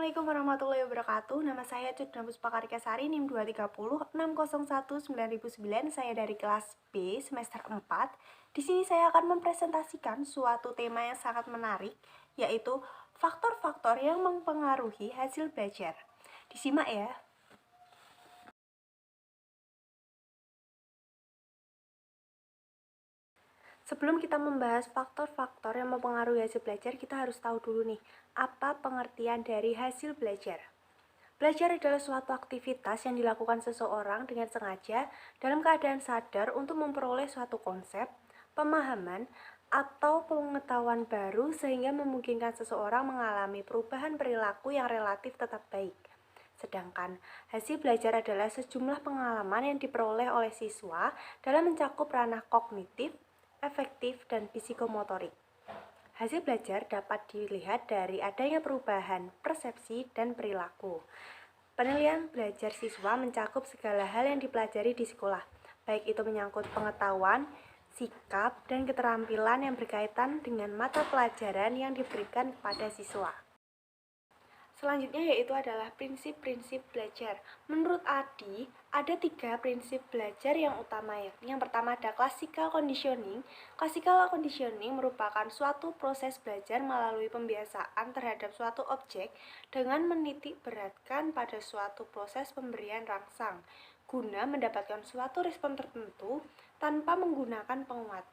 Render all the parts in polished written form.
Assalamualaikum warahmatullahi wabarakatuh. Nama saya Cudna Puspakarikasari, NIM 23060019009. Saya dari kelas B semester 4. Di sini saya akan mempresentasikan suatu tema yang sangat menarik, yaitu faktor-faktor yang mempengaruhi hasil belajar. Disimak ya. Sebelum kita membahas faktor-faktor yang mempengaruhi hasil belajar, kita harus tahu dulu nih, apa pengertian dari hasil belajar. Belajar adalah suatu aktivitas yang dilakukan seseorang dengan sengaja dalam keadaan sadar untuk memperoleh suatu konsep, pemahaman, atau pengetahuan baru sehingga memungkinkan seseorang mengalami perubahan perilaku yang relatif tetap baik. Sedangkan hasil belajar adalah sejumlah pengalaman yang diperoleh oleh siswa dalam mencakup ranah kognitif, efektif, dan psikomotorik. Hasil belajar dapat dilihat dari adanya perubahan persepsi dan perilaku. Penilaian belajar siswa mencakup segala hal yang dipelajari di sekolah, baik itu menyangkut pengetahuan, sikap, dan keterampilan yang berkaitan dengan mata pelajaran yang diberikan kepada siswa. Selanjutnya yaitu adalah prinsip-prinsip belajar. Menurut Adi, ada 3 prinsip belajar yang utama, yakni yang pertama ada classical conditioning. Classical conditioning merupakan suatu proses belajar melalui pembiasaan terhadap suatu objek dengan menitik beratkan pada suatu proses pemberian rangsang, guna mendapatkan suatu respon tertentu tanpa menggunakan penguat.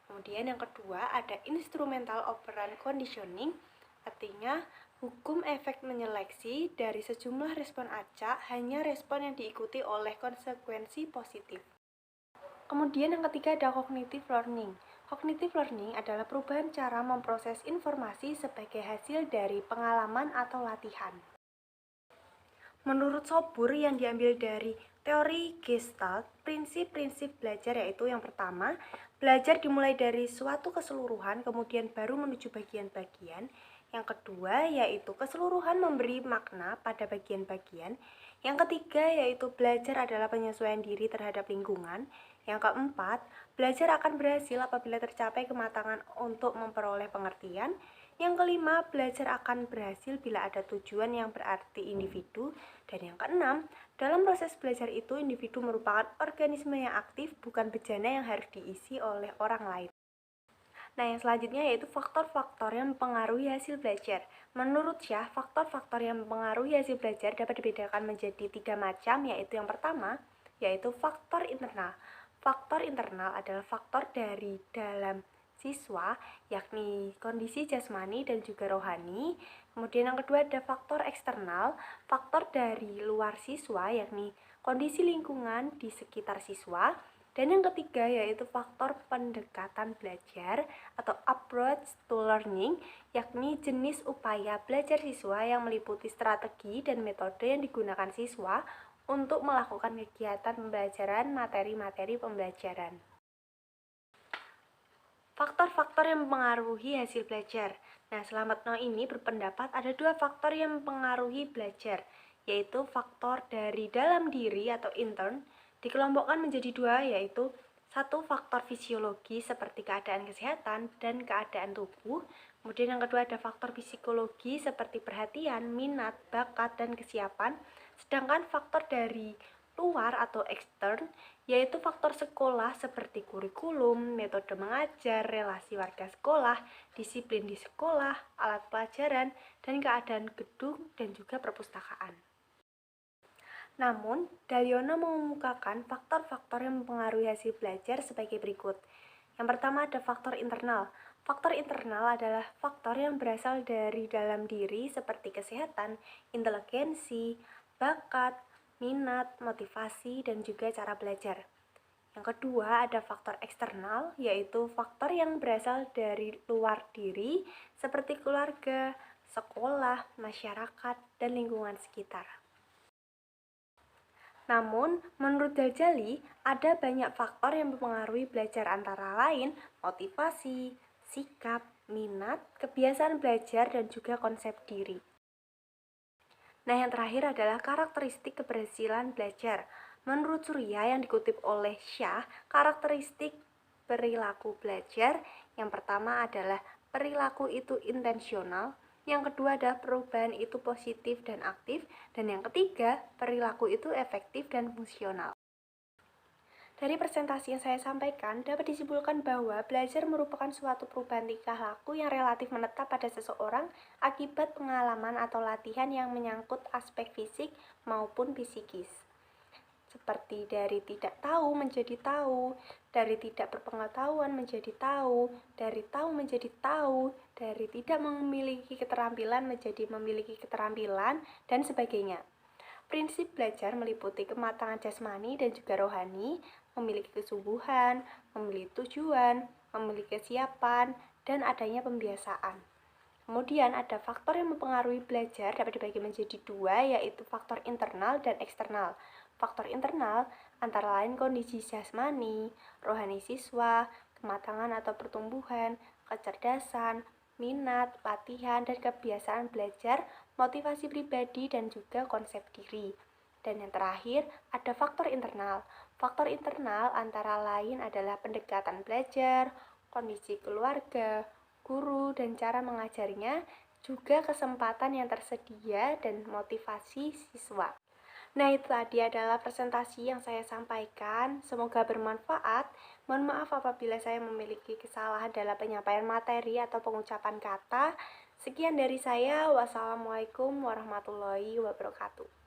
Kemudian yang kedua ada instrumental operant conditioning, artinya hukum efek menyeleksi dari sejumlah respon acak hanya respon yang diikuti oleh konsekuensi positif. Kemudian yang ketiga ada cognitive learning. Cognitive learning adalah perubahan cara memproses informasi sebagai hasil dari pengalaman atau latihan. Menurut Sobur yang diambil dari teori Gestalt, prinsip-prinsip belajar yaitu yang pertama, belajar dimulai dari suatu keseluruhan kemudian baru menuju bagian-bagian. Yang kedua yaitu keseluruhan memberi makna pada bagian-bagian. Yang ketiga yaitu belajar adalah penyesuaian diri terhadap lingkungan. Yang keempat, belajar akan berhasil apabila tercapai kematangan untuk memperoleh pengertian. Yang kelima, belajar akan berhasil bila ada tujuan yang berarti individu. Dan yang keenam, dalam proses belajar itu individu merupakan organisme yang aktif, bukan bejana yang harus diisi oleh orang lain. Nah, yang selanjutnya yaitu faktor-faktor yang mempengaruhi hasil belajar. Menurut Syah, faktor-faktor yang mempengaruhi hasil belajar dapat dibedakan menjadi 3 macam, yaitu yang pertama, yaitu faktor internal. Faktor internal adalah faktor dari dalam siswa, yakni kondisi jasmani dan juga rohani. Kemudian yang kedua ada faktor eksternal, faktor dari luar siswa, yakni kondisi lingkungan di sekitar siswa. Dan yang ketiga yaitu faktor pendekatan belajar atau approach to learning, yakni jenis upaya belajar siswa yang meliputi strategi dan metode yang digunakan siswa untuk melakukan kegiatan pembelajaran materi-materi pembelajaran. Faktor-faktor yang mempengaruhi hasil belajar. Nah, Slamet No ini berpendapat ada 2 faktor yang mempengaruhi belajar, yaitu faktor dari dalam diri atau intern, dikelompokkan menjadi 2, yaitu satu faktor fisiologi seperti keadaan kesehatan dan keadaan tubuh. Kemudian yang kedua ada faktor psikologi seperti perhatian, minat, bakat, dan kesiapan. Sedangkan faktor dari luar atau ekstern yaitu faktor sekolah seperti kurikulum, metode mengajar, relasi warga sekolah, disiplin di sekolah, alat pelajaran, dan keadaan gedung dan juga perpustakaan. Namun, Dalyono mengemukakan faktor-faktor yang mempengaruhi hasil belajar sebagai berikut. Yang pertama ada faktor internal. Faktor internal adalah faktor yang berasal dari dalam diri seperti kesehatan, inteligensi, bakat, minat, motivasi, dan juga cara belajar. Yang kedua ada faktor eksternal, yaitu faktor yang berasal dari luar diri seperti keluarga, sekolah, masyarakat, dan lingkungan sekitar. Namun, menurut Ghazali, ada banyak faktor yang mempengaruhi belajar antara lain motivasi, sikap, minat, kebiasaan belajar, dan juga konsep diri. Nah, yang terakhir adalah karakteristik keberhasilan belajar. Menurut Surya yang dikutip oleh Syah, karakteristik perilaku belajar yang pertama adalah perilaku itu intensional, Yang kedua adalah perubahan itu positif dan aktif. Dan yang ketiga, perilaku itu efektif dan fungsional. Dari presentasi yang saya sampaikan, dapat disimpulkan bahwa belajar merupakan suatu perubahan tingkah laku yang relatif menetap pada seseorang akibat pengalaman atau latihan yang menyangkut aspek fisik maupun psikis. Seperti dari tidak tahu menjadi tahu, dari tidak berpengetahuan menjadi tahu, dari tahu menjadi tahu, dari tidak memiliki keterampilan menjadi memiliki keterampilan, dan sebagainya. Prinsip belajar meliputi kematangan jasmani dan juga rohani, memiliki kesungguhan, memiliki tujuan, memiliki kesiapan, dan adanya pembiasaan. Kemudian ada faktor yang mempengaruhi belajar dapat dibagi menjadi dua, yaitu faktor internal dan eksternal. Faktor internal antara lain kondisi jasmani, rohani siswa, kematangan atau pertumbuhan, kecerdasan, minat, latihan, dan kebiasaan belajar, motivasi pribadi, dan juga konsep diri. Dan yang terakhir, ada faktor internal. Faktor internal antara lain adalah pendekatan belajar, kondisi keluarga, guru, dan cara mengajarnya, juga kesempatan yang tersedia dan motivasi siswa. Nah, itu tadi adalah presentasi yang saya sampaikan. Semoga bermanfaat. Mohon maaf apabila saya memiliki kesalahan dalam penyampaian materi atau pengucapan kata. Sekian dari saya. Wassalamualaikum warahmatullahi wabarakatuh.